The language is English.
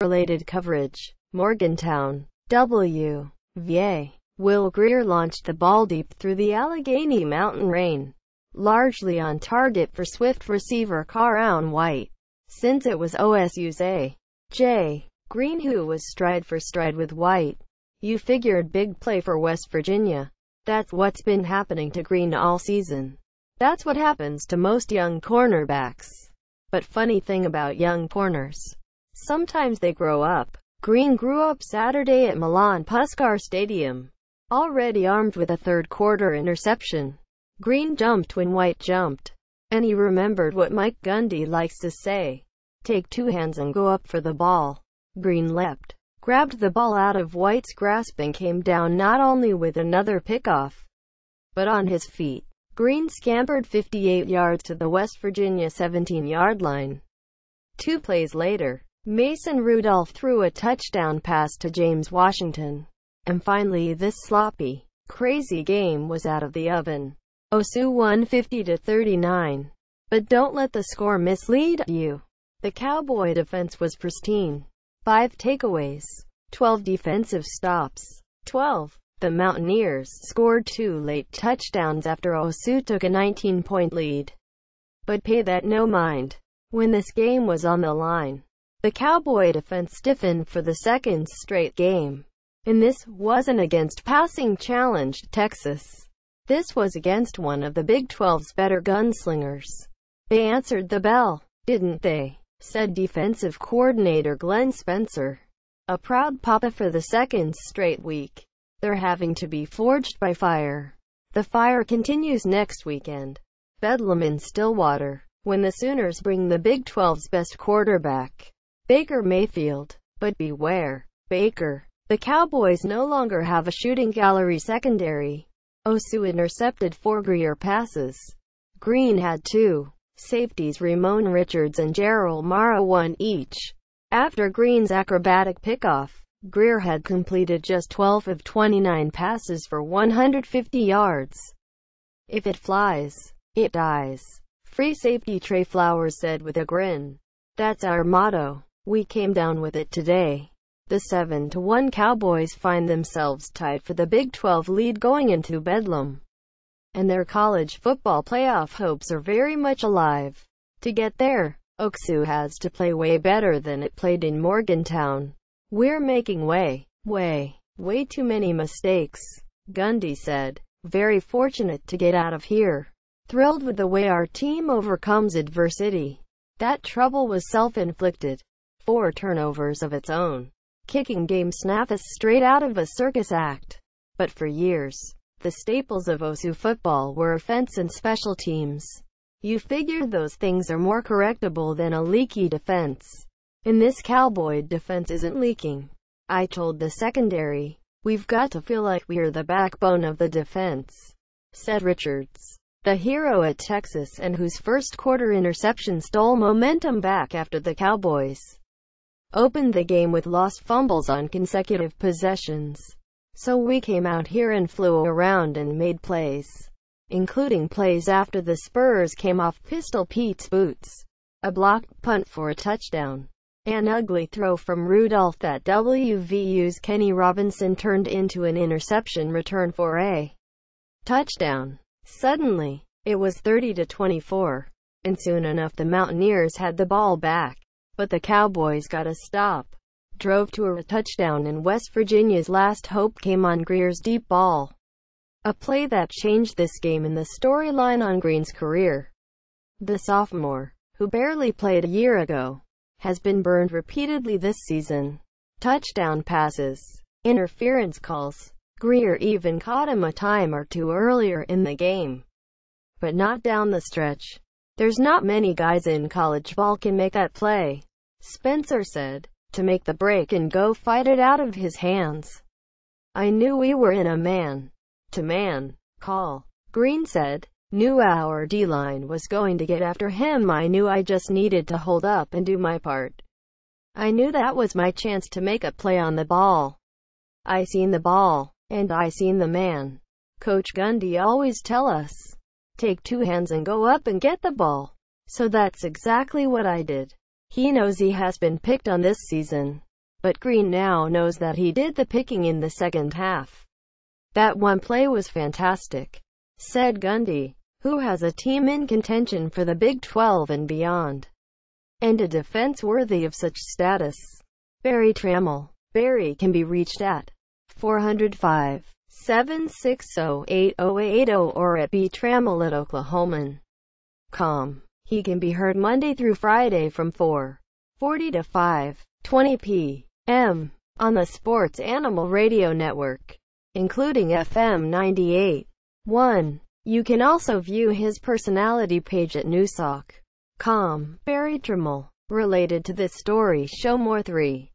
Related coverage. Morgantown, W.Va. Will Grier launched the ball deep through the Allegheny Mountain rain, largely on target for Swift receiver Carrown White, since it was OSU's A.J. Green who was stride for stride with White. You figured big play for West Virginia. That's what's been happening to Green all season. That's what happens to most young cornerbacks. But funny thing about young corners, sometimes they grow up. Green grew up Saturday at Milan Puskar Stadium, already armed with a third-quarter interception. Green jumped when White jumped, and he remembered what Mike Gundy likes to say, "Take two hands and go up for the ball." Green leapt, grabbed the ball out of White's grasp and came down not only with another pickoff, but on his feet. Green scampered 58 yards to the West Virginia 17-yard line. 2 plays later, Mason Rudolph threw a touchdown pass to James Washington. And finally this sloppy, crazy game was out of the oven. OSU won 50-39. But don't let the score mislead you. The Cowboy defense was pristine. 5 takeaways, 12 defensive stops. 12. The Mountaineers scored 2 late touchdowns after OSU took a 19-point lead. But pay that no mind. When this game was on the line, the Cowboy defense stiffened for the second straight game. And this wasn't against passing-challenged Texas. This was against one of the Big 12's better gunslingers. They answered the bell, didn't they? Said defensive coordinator Glenn Spencer. A proud papa for the second straight week. They're having to be forged by fire. The fire continues next weekend. Bedlam in Stillwater, when the Sooners bring the Big 12's best quarterback, Baker Mayfield. But beware, Baker. The Cowboys no longer have a shooting gallery secondary. OSU intercepted 4 Grier passes. Green had 2. Safeties Ramon Richards and Gerald Mara won each. After Green's acrobatic pickoff, Grier had completed just 12 of 29 passes for 150 yards. If it flies, it dies. Free safety Trey Flowers said with a grin. That's our motto. We came down with it today. The 7-1 Cowboys find themselves tied for the Big 12 lead going into Bedlam. And their college football playoff hopes are very much alive. To get there, OSU has to play way better than it played in Morgantown. We're making way too many mistakes, Gundy said. Very fortunate to get out of here. Thrilled with the way our team overcomes adversity. That trouble was self-inflicted. 4 turnovers of its own. Kicking game snaps straight out of a circus act. But for years, the staples of OSU football were offense and special teams. You figured those things are more correctable than a leaky defense. And this Cowboy defense isn't leaking. I told the secondary, we've got to feel like we're the backbone of the defense, said Richards, the hero at Texas and whose first quarter interception stole momentum back after the Cowboys opened the game with lost fumbles on consecutive possessions. So we came out here and flew around and made plays, including plays after the Spurs came off Pistol Pete's boots, a blocked punt for a touchdown, an ugly throw from Rudolph that WVU's Kenny Robinson turned into an interception return for a touchdown. Suddenly, it was 30-24, and soon enough the Mountaineers had the ball back. But the Cowboys got a stop, drove to a touchdown, and West Virginia's last hope came on Grier's deep ball. A play that changed this game and the storyline on Green's career. The sophomore, who barely played a year ago, has been burned repeatedly this season. Touchdown passes, interference calls. Grier even caught him a time or two earlier in the game. But not down the stretch. There's not many guys in college ball can make that play, Spencer said, to make the break and go fight it out of his hands. I knew we were in a man-to-man call, Green said. Knew our D-line was going to get after him. I knew I just needed to hold up and do my part. I knew that was my chance to make a play on the ball. I seen the ball, and I seen the man. Coach Gundy always tell us, take two hands and go up and get the ball. So that's exactly what I did. He knows he has been picked on this season, but Green now knows that he did the picking in the second half. That one play was fantastic, said Gundy, who has a team in contention for the Big 12 and beyond, and a defense worthy of such status. Barry Trammell. Barry can be reached at 405-760-8080 or at btrammell@oklahoman.com. He can be heard Monday through Friday from 4:40 to 5:20 p.m. on the Sports Animal Radio Network, including FM 98.1. You can also view his personality page at newstalk.com. Barry Trammell. Related to this story, show more 3.